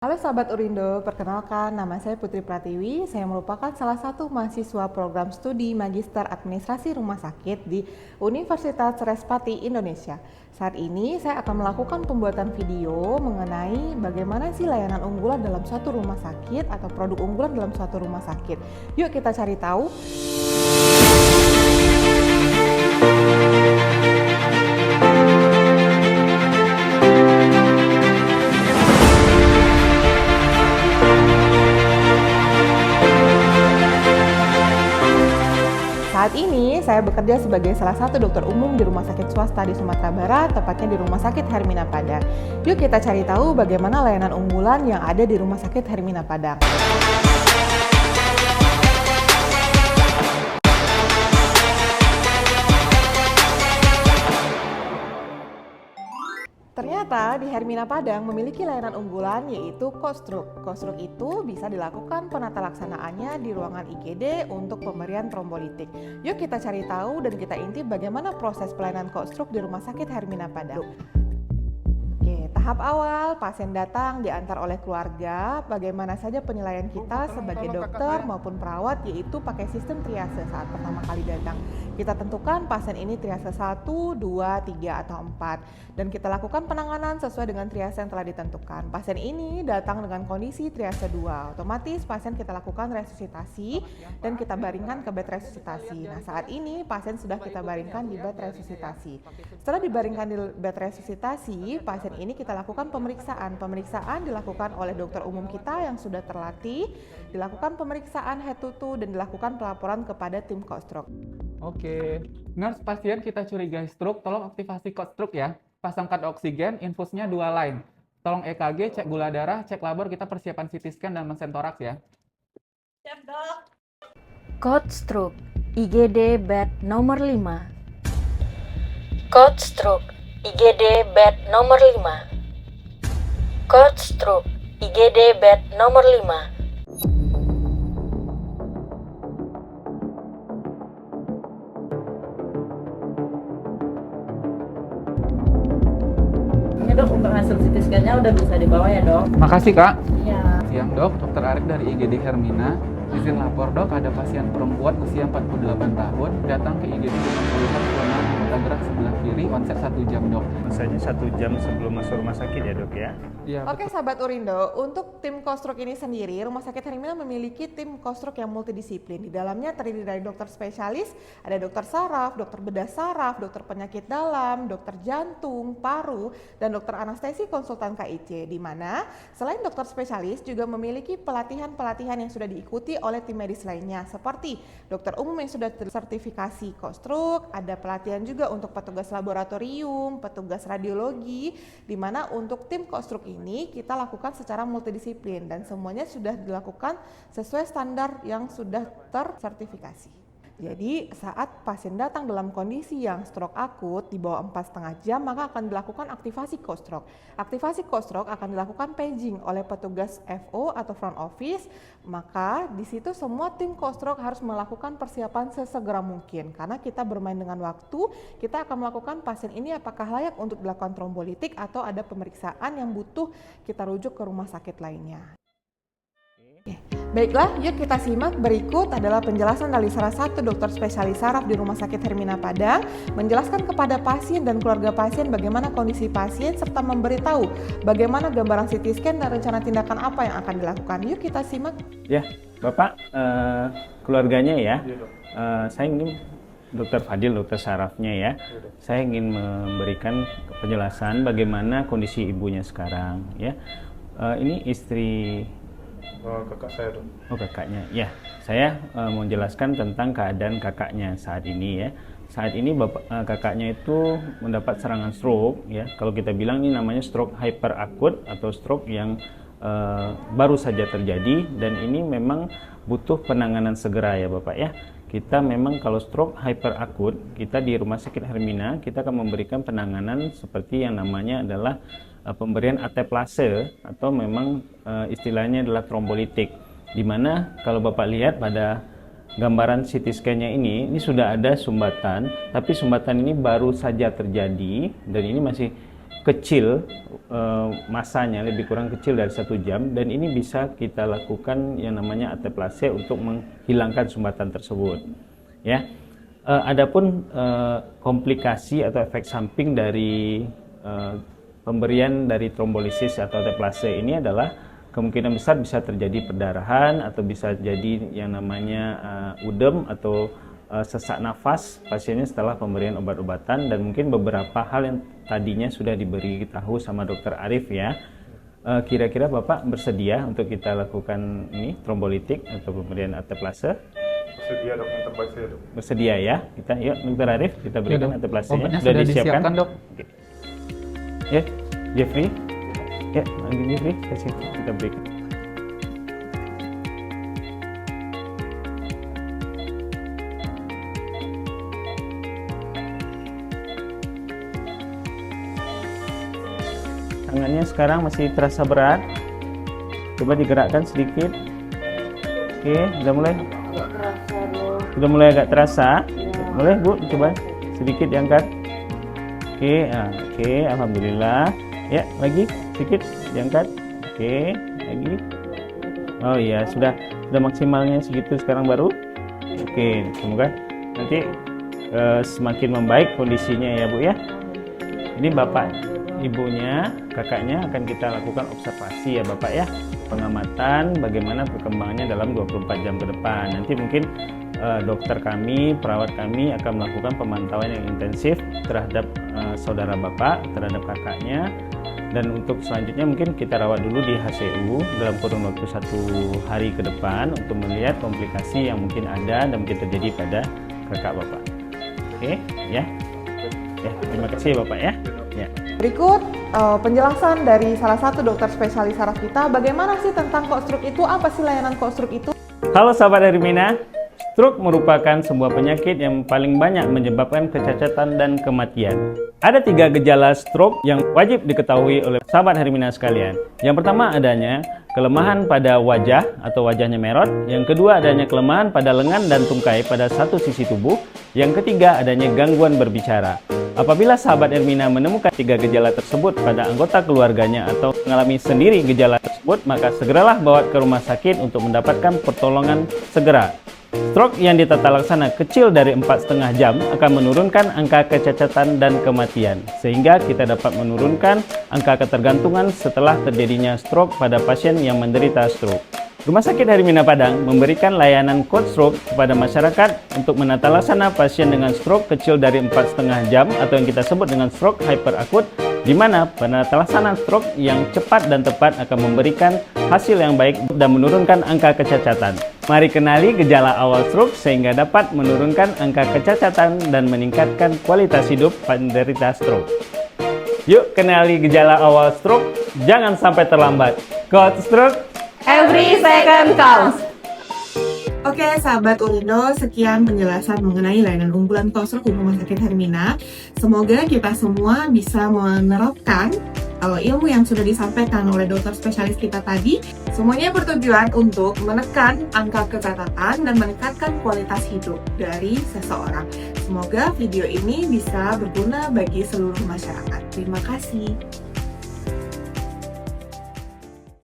Halo sahabat Urindo, perkenalkan nama saya Putri Pratiwi. Saya merupakan salah satu mahasiswa program studi Magister Administrasi Rumah Sakit di Universitas Respati Indonesia. Saat ini saya akan melakukan pembuatan video mengenai bagaimana sih layanan unggulan dalam suatu rumah sakit atau produk unggulan dalam suatu rumah sakit. Yuk kita cari tahu. Saat ini saya bekerja sebagai salah satu dokter umum di rumah sakit swasta di Sumatera Barat, tepatnya di Rumah Sakit Hermina Padang. Yuk kita cari tahu bagaimana layanan unggulan yang ada di Rumah Sakit Hermina Padang. Ternyata di Hermina Padang memiliki layanan unggulan yaitu Costruk. Costruk itu bisa dilakukan penata laksanaannya di ruangan IGD untuk pemberian trombolitik. Yuk kita cari tahu dan kita intip bagaimana proses pelayanan Costruk di Rumah Sakit Hermina Padang. Oke, tahap awal pasien datang diantar oleh keluarga. Bagaimana saja penilaian kita sebagai dokter maupun perawat yaitu pakai sistem triase saat pertama kali datang. Kita tentukan pasien ini triase 1, 2, 3 atau 4 dan kita lakukan penanganan sesuai dengan triase yang telah ditentukan. Pasien ini datang dengan kondisi triase 2, otomatis pasien kita lakukan resusitasi dan kita baringkan ke bed resusitasi. Nah, saat ini pasien sudah kita baringkan di bed resusitasi. Setelah dibaringkan di bed resusitasi, pasien ini kita lakukan pemeriksaan. Pemeriksaan dilakukan oleh dokter umum kita yang sudah terlatih, dilakukan pemeriksaan head to toe dan dilakukan pelaporan kepada tim Costruk. Oke, nurse pasien kita curiga stroke, tolong aktivasi Costruk ya. Pasangkan oksigen, infusnya 2 line. Tolong EKG, cek gula darah, cek labor, kita persiapan CT scan dan mensentoraks ya. Siap, Dok. Costruk, IGD bed nomor 5. Costruk, IGD bed nomor 5. Costruk, IGD bed nomor 5. Ini Dok, untuk hasil CT scan-nya udah bisa dibawa ya Dok? Makasih Kak. Iya. Siang dok, Dr. Arif dari IGD Hermina. Izin lapor dok, ada pasien perempuan usia 48 tahun datang ke IGD dengan keluhan kelemahan anggota gerak sebelah kiri, onset 1 jam dok. Misalnya 1 jam sebelum masuk rumah sakit ya dok ya? Iya Oke betul. sahabat Urindo, untuk tim Costruk ini sendiri, Rumah Sakit Hermina memiliki tim Costruk yang multidisiplin. Di dalamnya terdiri dari dokter spesialis, ada dokter saraf, dokter bedah saraf, dokter penyakit dalam, dokter jantung, paru, dan dokter anestesi konsultan KIC. Di mana selain dokter spesialis juga memiliki pelatihan-pelatihan yang sudah diikuti oleh tim medis lainnya, seperti dokter umum yang sudah tersertifikasi Costruk, ada pelatihan juga untuk petugas laboratorium, petugas radiologi, di mana untuk tim Costruk ini kita lakukan secara multidisiplin dan semuanya sudah dilakukan sesuai standar yang sudah tersertifikasi. Jadi saat pasien datang dalam kondisi yang stroke akut di bawah 4,5 jam maka akan dilakukan aktivasi Costruk. Aktivasi Costruk akan dilakukan paging oleh petugas FO atau front office, maka di situ semua tim Costruk harus melakukan persiapan sesegera mungkin karena kita bermain dengan waktu. Kita akan melakukan pasien ini apakah layak untuk dilakukan trombolitik atau ada pemeriksaan yang butuh kita rujuk ke rumah sakit lainnya. Baiklah, yuk kita simak. Berikut adalah penjelasan dari salah satu dokter spesialis saraf di Rumah Sakit Hermina Padang menjelaskan kepada pasien dan keluarga pasien bagaimana kondisi pasien serta memberitahu bagaimana gambaran CT scan dan rencana tindakan apa yang akan dilakukan. Yuk kita simak. Ya, Bapak, keluarganya ya. Saya ingin Dokter Fadil, dokter sarafnya ya. Saya ingin memberikan penjelasan bagaimana kondisi ibunya sekarang ya. Ini istri. Oh, kakak saya dong. Oh, kakaknya. Ya, saya mau jelaskan tentang keadaan kakaknya saat ini ya. Saat ini kakaknya itu mendapat serangan stroke ya. Kalau kita bilang ini namanya stroke hyperakut atau stroke yang baru saja terjadi dan ini memang butuh penanganan segera ya Bapak ya. Kita memang kalau stroke hyperakut, kita di Rumah Sakit Hermina kita akan memberikan penanganan seperti yang namanya adalah pemberian ateplase atau memang istilahnya adalah trombolitik, di mana kalau Bapak lihat pada gambaran CT scan-nya ini sudah ada sumbatan, tapi sumbatan ini baru saja terjadi dan ini masih kecil, masanya lebih kurang kecil dari 1 jam, dan ini bisa kita lakukan yang namanya ateplase untuk menghilangkan sumbatan tersebut. Ya, adapun komplikasi atau efek samping dari pemberian dari trombolisis atau ateplase ini adalah kemungkinan besar bisa terjadi perdarahan atau bisa jadi yang namanya udem atau sesak nafas pasiennya setelah pemberian obat-obatan, dan mungkin beberapa hal yang tadinya sudah diberi tahu sama Dokter Arif ya. Kira-kira Bapak bersedia untuk kita lakukan ini trombolitik atau pemberian ateplase? Bersedia dok, yang terbaik saya dok. Bersedia ya? Kita yuk Dokter Arif, kita berikan Dok. ateplasenya. Obatnya sudah disiapkan, Dok. Oke. Ya, Jeffrey. Ya, lagi Jeffrey, kasih kita berikan. Tangannya sekarang masih terasa berat. Coba digerakkan sedikit. Oke, sudah mulai. Sudah mulai agak terasa. Boleh Bu, coba sedikit diangkat. Oke, oke, alhamdulillah. Ya, lagi sedikit diangkat. Oke, lagi. Oh iya, sudah maksimalnya segitu sekarang baru. Oke, semoga nanti semakin membaik kondisinya ya Bu ya. Ini Bapak, Ibunya, kakaknya akan kita lakukan observasi ya Bapak ya, pengamatan bagaimana perkembangannya dalam 24 jam ke depan. Nanti mungkin dokter kami, perawat kami akan melakukan pemantauan yang intensif terhadap saudara Bapak, terhadap kakaknya, dan untuk selanjutnya mungkin kita rawat dulu di HCU dalam kurun waktu 1 hari ke depan untuk melihat komplikasi yang mungkin ada dan mungkin terjadi pada kakak Bapak. Oke ya. Ya, terima kasih Bapak ya. Ya. Berikut penjelasan dari salah satu dokter spesialis saraf kita, bagaimana sih tentang Codstroke itu, apa sih layanan Codstroke itu? Halo sahabat Hermina, stroke merupakan sebuah penyakit yang paling banyak menyebabkan kecacatan dan kematian. Ada 3 gejala stroke yang wajib diketahui oleh sahabat Hermina sekalian. Yang pertama adanya kelemahan pada wajah atau wajahnya merot. Yang kedua adanya kelemahan pada lengan dan tungkai pada satu sisi tubuh. Yang ketiga adanya gangguan berbicara. Apabila sahabat Hermina menemukan 3 gejala tersebut pada anggota keluarganya atau mengalami sendiri gejala tersebut, maka segeralah bawa ke rumah sakit untuk mendapatkan pertolongan segera. Stroke yang ditata laksana kecil dari 4,5 jam akan menurunkan angka kecacatan dan kematian, sehingga kita dapat menurunkan angka ketergantungan setelah terjadinya stroke pada pasien yang menderita stroke. Rumah Sakit Hermina Padang memberikan layanan Codstroke kepada masyarakat untuk menata laksana pasien dengan stroke kecil dari 4,5 jam atau yang kita sebut dengan stroke hyperakut, di mana penata laksana stroke yang cepat dan tepat akan memberikan hasil yang baik dan menurunkan angka kecacatan. Mari kenali gejala awal stroke sehingga dapat menurunkan angka kecacatan dan meningkatkan kualitas hidup penderita stroke. Yuk kenali gejala awal stroke, jangan sampai terlambat. Codstroke, Every second counts. Oke, sahabat Ulindo, sekian penjelasan mengenai layanan unggulan Codstroke di Rumah Sakit Hermina. Semoga kita semua bisa menerapkan ilmu yang sudah disampaikan oleh dokter spesialis kita tadi. Semuanya bertujuan untuk menekan angka kecacatan dan meningkatkan kualitas hidup dari seseorang. Semoga video ini bisa berguna bagi seluruh masyarakat. Terima kasih.